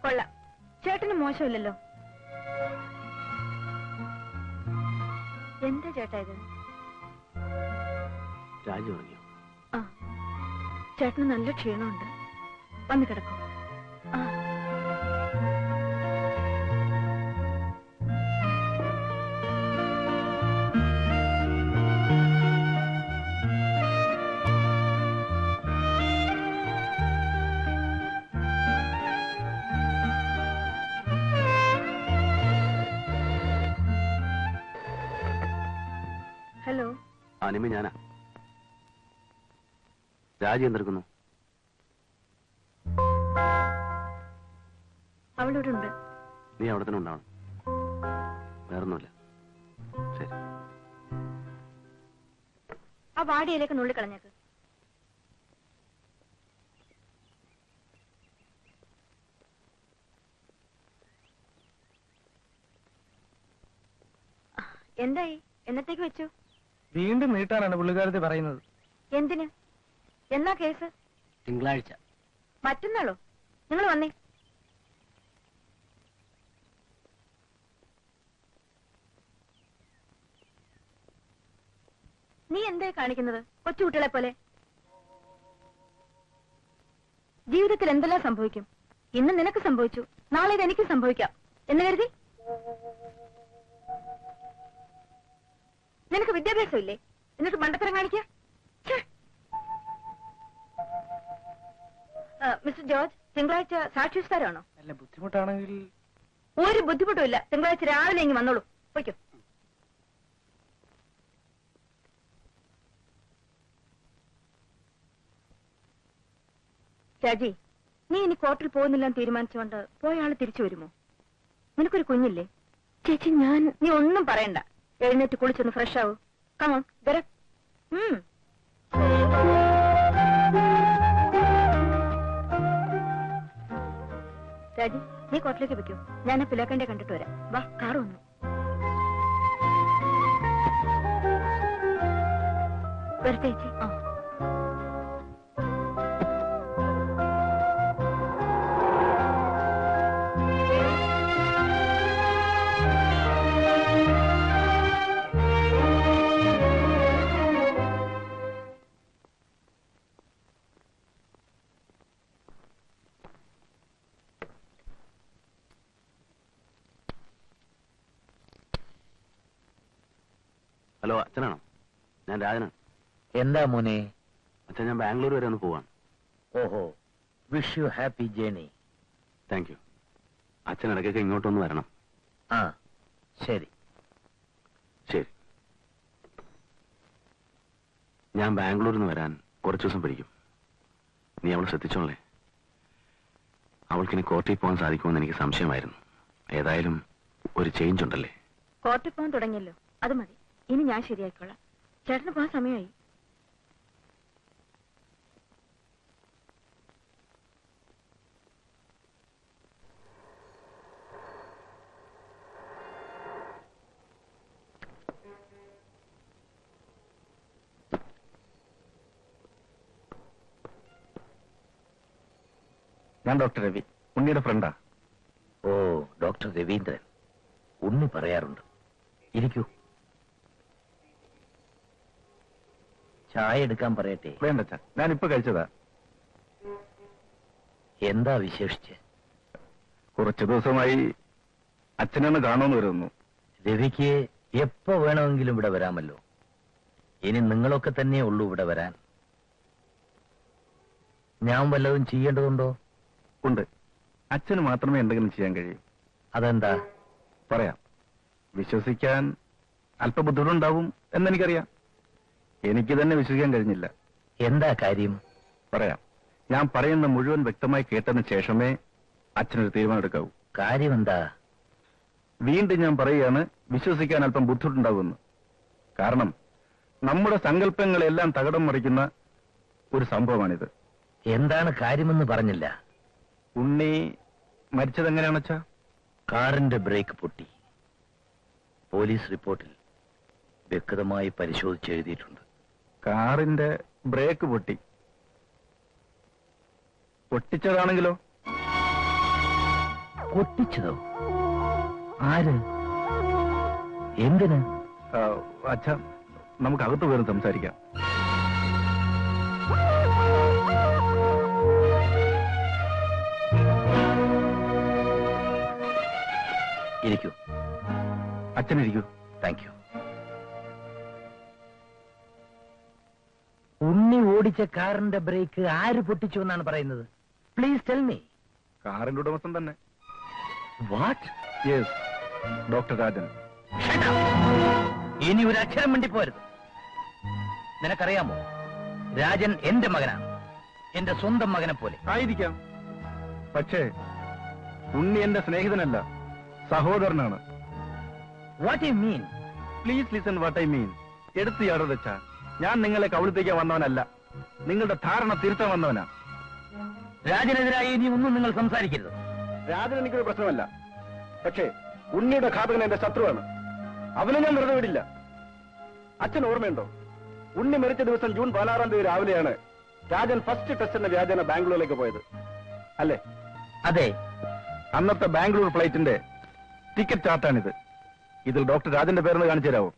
കൊള്ളാം, ചേട്ടന് മോശമില്ലല്ലോ. എന്താ ചേട്ടാ ഇത്? രാജു ഉറങ്ങിയോ? ആ, ചേട്ടന് നല്ല ക്ഷീണമുണ്ട്, വന്ന് കിടക്കും. ഹലോ, നിമി ഞാനാ. രാജി എന്തെടുക്കുന്നു? അവളിവിടെ ഉണ്ട്. നീ അവിടെ തന്നെ ഉണ്ടാവണം, വേറൊന്നുമില്ല. ശരി. ആ വാടിയിലേക്ക് നുള്ളി കളഞ്ഞേക്ക്. എന്തായി? എന്നത്തേക്ക് വെച്ചു? വീണ്ടും നീട്ടാനാണ് പുള്ളിക്കാരത്തി പറയുന്നത്. എന്തിന്? എന്നാ കേസ്? തിങ്കളാഴ്ച. മറ്റന്നാളോ? നിങ്ങൾ വന്നേ. നീ എന്തായി കാണിക്കുന്നത്? കൊച്ചുകുട്ടികളെ പോലെ. ജീവിതത്തിൽ എന്തെല്ലാം സംഭവിക്കും. ഇന്ന് നിനക്ക് സംഭവിച്ചു, നാളെ ഇത് എനിക്ക് സംഭവിക്കാം എന്ന് കരുതി നിനക്ക് വിദ്യാഭ്യാസം ഇല്ലേ? എന്നിട്ട് മണ്ടത്തരം കാണിക്കുക. മിസ്റ്റർ ജോർജ്, തിങ്കളാഴ്ച സാക്ഷിസ്കാരമാണോ? അല്ല, ബുദ്ധിമുട്ടാണെങ്കിൽ. ഒരു ബുദ്ധിമുട്ടും ഇല്ല. തിങ്കളാഴ്ച രാവിലെ ഇങ്ങ് വന്നോളൂ. പോയിക്കോ. രാജി, നീ ഇനി കോർട്ടിൽ പോകുന്നില്ലെന്ന് തീരുമാനിച്ചുകൊണ്ട് പോയ ആള് തിരിച്ചു വരുമോ? നിനക്കൊരു കുഞ്ഞില്ലേ? ചേച്ചി, നീ ഒന്നും പറയണ്ട. എഴുന്നേറ്റ് കുളിച്ചൊന്ന് ഫ്രഷ് ആവൂ. Come on, get up. രാജി, നീ കോർട്ടിലേക്ക് വെക്കൂ. ഞാൻ ആ പിലാക്കണ്ടെ കണ്ടിട്ട് വരാം. വാ, കാറ് വന്നു. വരട്ടെ ചേച്ചി. ഹലോ, അച്ഛനാണോ? ഞാൻ രാജനാണ്. എന്താ മോനെ? അച്ഛൻ, ഞാൻ ബാംഗ്ലൂർ വരെ ഒന്ന് പോവാണ്. ഓഹോ, wish you happy journey. Thank you. അച്ഛൻ ഇടയ്ക്കൊക്കെ ഇങ്ങോട്ടൊന്ന് വരണം. ആ ശരി. ശരി. ഞാൻ ബാംഗ്ലൂരിൽ നിന്ന് വരാൻ കുറച്ചു ദിവസം പിടിക്കും. നീ അവളെ ശ്രദ്ധിച്ചോളേ. അവൾക്കിനി കോർട്ടിൽ പോകാൻ സാധിക്കുമെന്ന് എനിക്ക് സംശയമായിരുന്നു. ഏതായാലും ഒരു ചേഞ്ച് ഉണ്ടല്ലേ. കോർട്ടിൽ പോകാൻ തുടങ്ങിയല്ലോ, അത് മതി. ഇനി ഞാൻ ശരിയായിക്കോളാം. ചേട്ടന് പോകാൻ സമയമായി. ഞാൻ ഡോക്ടർ രവി, ഉണ്ണിയുടെ ഫ്രണ്ടാ. ഓ, ഡോക്ടർ രവീന്ദ്രൻ. ഉണ്ണി പറയാറുണ്ട്. ഇരിക്കൂ. ചായ എടുക്കാൻ പറയട്ടെ? വേണ്ട അച്ഛാ, ഞാനിപ്പോ കഴിച്ചതാ. എന്താ വിശേഷിച്ച്? കുറച്ചു ദിവസമായി അച്ഛനൊന്ന് കാണുമെന്ന് വരുന്നു. രവിക്ക് എപ്പോ വേണമെങ്കിലും ഇവിടെ വരാമല്ലോ. ഇനി നിങ്ങളൊക്കെ തന്നെ ഉള്ളൂ ഇവിടെ വരാൻ. ഞാൻ വല്ലതും ചെയ്യേണ്ടതുണ്ടോ? ഉണ്ട്. അച്ഛന് മാത്രമേ എന്തെങ്കിലും ചെയ്യാൻ കഴിയൂ. അതെന്താ? പറയാം. വിശ്വസിക്കാൻ അല്പ ബുദ്ധിമുട്ടുണ്ടാവും എന്നെനിക്കറിയാം. എനിക്ക് തന്നെ വിശ്വസിക്കാൻ കഴിഞ്ഞില്ല. എന്താ കാര്യം? പറയാം. ഞാൻ പറയുന്ന മുഴുവൻ വ്യക്തമായി കേട്ടതിന് ശേഷമേ അച്ഛനൊരു തീരുമാനം എടുക്കാവൂ. കാര്യം എന്താ? വീണ്ടും ഞാൻ പറയുകയാണ്, വിശ്വസിക്കാൻ അല്പം ബുദ്ധിമുട്ടുണ്ടാകുമെന്ന്. കാരണം നമ്മുടെ സങ്കല്പങ്ങളെല്ലാം തകിടം മറിക്കുന്ന ഒരു സംഭവമാണിത്. എന്താണ് കാര്യമെന്ന് പറഞ്ഞില്ല. ഉണ്ണി മരിച്ചതെങ്ങനെയാണച്ചാ? കാറിന്റെ ബ്രേക്ക് പൊട്ടി. പോലീസ് റിപ്പോർട്ടിൽ വ്യക്തമായി പരിശോധിച്ചെഴുതിയിട്ടുണ്ട്. കാറിന്റെ ബ്രേക്ക് പൊട്ടി. പൊട്ടിച്ചതാണെങ്കിലോ? പൊട്ടിച്ചതോ? ആര്? എന്തിന്? അച്ഛാ, നമുക്ക് അകത്ത് പോയി സംസാരിക്കാം. ഇരിക്കൂ. അച്ഛനിരിക്കൂ. Thank you. ഉണ്ണി ഓടിച്ച കാറിന്റെ ബ്രേക്ക് ആര് പൊട്ടിച്ചു എന്നാണ് പറയുന്നത്? Please tell me. കാറിന്റെ ഉടമസ്ഥൻ തന്നെ. വാട്ട്? Yes, doctor Rajan. ഇനി ഒരു അക്ഷരം മിണ്ടിപ്പോരുത്. നിനക്കറിയാമോ, രാജൻ എന്റെ മകനാണ്. എന്റെ സ്വന്തം മകനെ പോലെ. ആയിരിക്കാം. പക്ഷേ ഉണ്ണി എന്റെ സ്നേഹിതനല്ല, സഹോദരനാണ്. What you mean? Please listen what I mean. എടുത്തു യാടോച്ചാ, ഞാൻ നിങ്ങളെ കവിളത്തേക്ക് വന്നവനല്ല. നിങ്ങളുടെ ധാരണ തിരുത്താൻ വന്നവനാ. രാജനെതിരായി ഇനി ഒന്നും നിങ്ങൾ സംസാരിക്കരുത്. രാജൻ എനിക്കൊരു പ്രശ്നമല്ല. പക്ഷേ ഉണ്ണിയുടെ ഘാതകൻ എന്റെ ശത്രുവാണ്. അവനെ ഞാൻ വെറുതെ വിടില്ല. അച്ഛൻ ഓർമ്മയുണ്ടോ, ഉണ്ണി മരിച്ച ദിവസം ജൂൺ 16 തീയതി രാവിലെയാണ് രാജൻ ഫസ്റ്റ് ടെസ്റ്റിന്റെ വ്യാജന ബാംഗ്ലൂരിലേക്ക് പോയത്, അല്ലേ? അതെ. അന്നത്തെ ബാംഗ്ലൂർ ഫ്ലൈറ്റിന്റെ ടിക്കറ്റ് ചാർട്ടാണിത്. ഇതിൽ ഡോക്ടർ രാജന്റെ പേരെന്ന് കാണിച്ചു തരാമോ?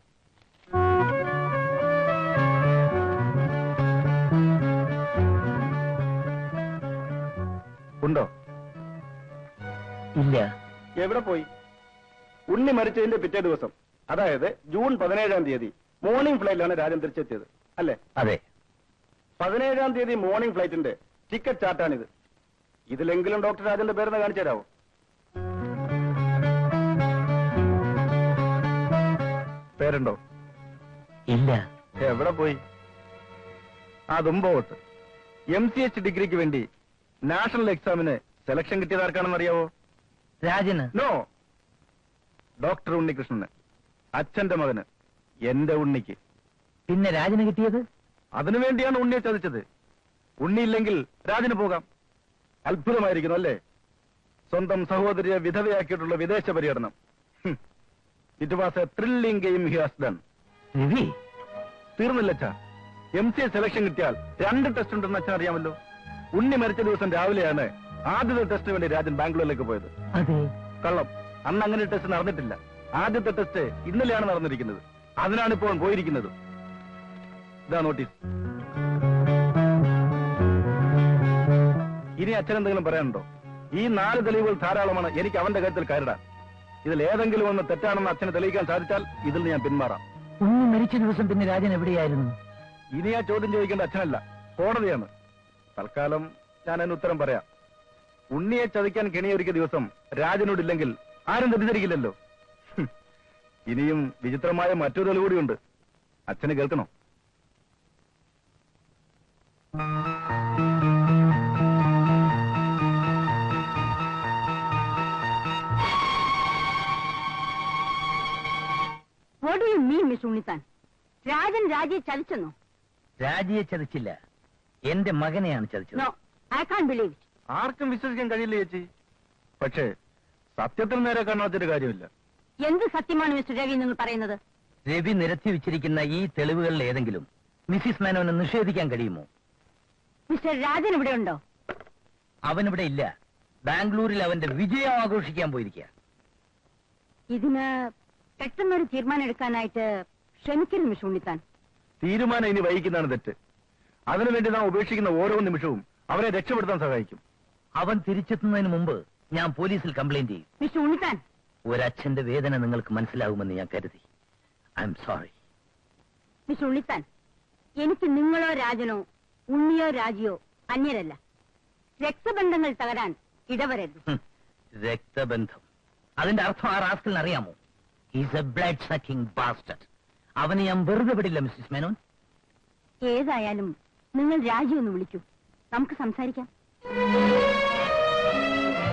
ഉണ്ടോ? ഇല്ല. എവിടെ പോയി? ഉണ്ണി മരിച്ചതിന്റെ പിറ്റേ ദിവസം, അതായത് ജൂൺ 17 തീയതി മോർണിംഗ് ഫ്ലൈറ്റിലാണ് രാജൻ തിരിച്ചെത്തിയത്, അല്ലേ? അതെ. 17 തീയതി മോർണിംഗ് ഫ്ലൈറ്റിന്റെ ടിക്കറ്റ് ചാർട്ടാണിത്. ഇതിലെങ്കിലും ഡോക്ടർ രാജന്റെ പേരെന്ന് കാണിച്ചു തരാമോ? പേരുണ്ടോ? ഇല്ല. എവിടെ പോയി? ആ തുമ്പോട്ട് MCH ഡിഗ്രിക്ക് വേണ്ടി നാഷണൽ എക്സാമിന് സെലക്ഷൻ കിട്ടിയത് ആർക്കാണെന്ന് അറിയാവോ? രാജന്? നോ, ഡോക്ടർ ഉണ്ണികൃഷ്ണന്, അച്ഛന്റെ മകന്, എന്റെ ഉണ്ണിക്ക്. പിന്നെ രാജന് കിട്ടിയത്? അതിനുവേണ്ടിയാണ് ഉണ്ണിയെ ചതിച്ചത്. ഉണ്ണിയില്ലെങ്കിൽ രാജന് പോകാം. അത്ഭുതമായിരിക്കുന്നു അല്ലേ? സ്വന്തം സഹോദരിയെ വിധവയാക്കിയിട്ടുള്ള വിദേശ പര്യടനം. It was a thrilling game he has done. Ravi, തീർന്നില്ലച്ചാ. MCA സെലക്ഷൻ കിട്ടിയാൽ 2 ടെസ്റ്റ് ഉണ്ടെന്ന് അച്ഛൻ അറിയാമല്ലോ. ഉണ്ണി മരിച്ച ദിവസം രാവിലെയാണ് ആദ്യത്തെ ടെസ്റ്റിന് വേണ്ടി രാജൻ ബാംഗ്ലൂരിലേക്ക് പോയത്. അതെ, കള്ളം. അന്ന് അങ്ങനെ ടെസ്റ്റ് നടന്നിട്ടില്ല. ആദ്യത്തെ ടെസ്റ്റ് ഇന്നലെയാണ് നടന്നിരിക്കുന്നത്. അതിനാണ് ഇപ്പോൾ പോയിരിക്കുന്നത്. ഇതാ നോട്ടീസ്. ഇനി അച്ഛൻ എന്തെങ്കിലും പറയാനുണ്ടോ? ഈ 4 തെളിവുകൾ ധാരാളമാണ് എനിക്ക് അവന്റെ കാര്യത്തിൽ കരുടാൻ. ഇതിൽ ഏതെങ്കിലും ഒന്ന് തെറ്റാണെന്ന് അച്ഛന് തെളിയിക്കാൻ സാധിച്ചാൽ ഇതിൽ ഞാൻ പിന്മാറാം. ഉണ്ണി മരിച്ച ദിവസം പിന്നെ രാജൻ എവിടെയായിരുന്നു? ഇനി ആ ചോദ്യം ചോദിക്കേണ്ട അച്ഛനല്ല, കോടതിയാണ്. തൽക്കാലം ഞാൻ അതിന് ഉത്തരം പറയാം. ഉണ്ണിയെ ചതിക്കാൻ കെണിയൊരുക്കിയ ദിവസം രാജനോടില്ലെങ്കിൽ ആരും തെറ്റിദ്ധരിക്കില്ലല്ലോ. ഇനിയും വിചിത്രമായ മറ്റൊരു തെളിവ് കൂടിയുണ്ട്. അച്ഛന് കേൾക്കണോ? What do you mean, Mr. Unnithan? Rajan രാജിയെ ചതിച്ചെന്നോ? രാജിയെ ചതിച്ചില്ല, എന്റെ മകനെയാണ് ചതിച്ചത്. No, I can't believe it. ആർക്കും വിശ്വസിക്കാൻ കഴിയില്ല ചേച്ചി. പക്ഷേ സത്യത്തിൽ നേരെ കാണാത്തൊരു കാര്യമില്ല. എന്ത് സത്യമാണ് മിസ്റ്റർ രവി നിങ്ങൾ പറയുന്നത്? രവി നിരത്തി വെച്ചിരിക്കുന്ന ഈ തെളിവുകളിൽ ഏതെങ്കിലും മിസ്സിസ് മേനോനെ നിഷേധിക്കാൻ കഴിയുമോ? മിസ്റ്റർ രാജൻ ഇവിടെ ഉണ്ടോ? അവനിവിടെ ഇല്ല. ബാംഗ്ലൂരിൽ അവന്റെ വിജയം ആഘോഷിക്കാൻ പോയിരിക്കുക. ഇതിന് പെട്ടെന്നൊരു തീരുമാനം എടുക്കാനായിട്ട് ശ്രമിക്കരുത് മിസ്റ്റർ ഉണ്ണിത്താൻ. തീരുമാനം ഇനി വൈകിക്കുന്നതാണ് തെറ്റ്. അതിനുവേണ്ടി നാം ഉപേക്ഷിക്കുന്ന ഓരോ നിമിഷവും അവരെ രക്ഷപ്പെടുത്താൻ സഹായിക്കും. അവൻ തിരിച്ചെത്തുന്നതിന് മുമ്പ് ഞാൻ പോലീസിൽ കംപ്ലൈന്റ് ചെയ്യും. മിസ്റ്റർ ഉണ്ണിത്താൻ, ഒരച്ഛന്റെ വേദന നിങ്ങൾക്ക് മനസ്സിലാകുമെന്ന് ഞാൻ കരുതി. I am sorry. Mister Unnithan, എനിക്ക് നിങ്ങളോ രാജനോ ഉണ്ണിയോ രാജിയോ അന്യരല്ല. രക്തബന്ധങ്ങൾ തകരാൻ ഇടവരരുത്. രക്തബന്ധം, അതിന്റെ അർത്ഥം ആ റാസ്കലിന് അറിയാമോ? Is a blood sucking bastard. അവനെ ഞാൻ വെറുതെ വിടില്ല മിസ്സിസ് മേനോൻ. ഏതായാലും നിങ്ങൾ രാജി ഒന്ന് വിളിക്കൂ, നമുക്ക് സംസാരിക്കാം.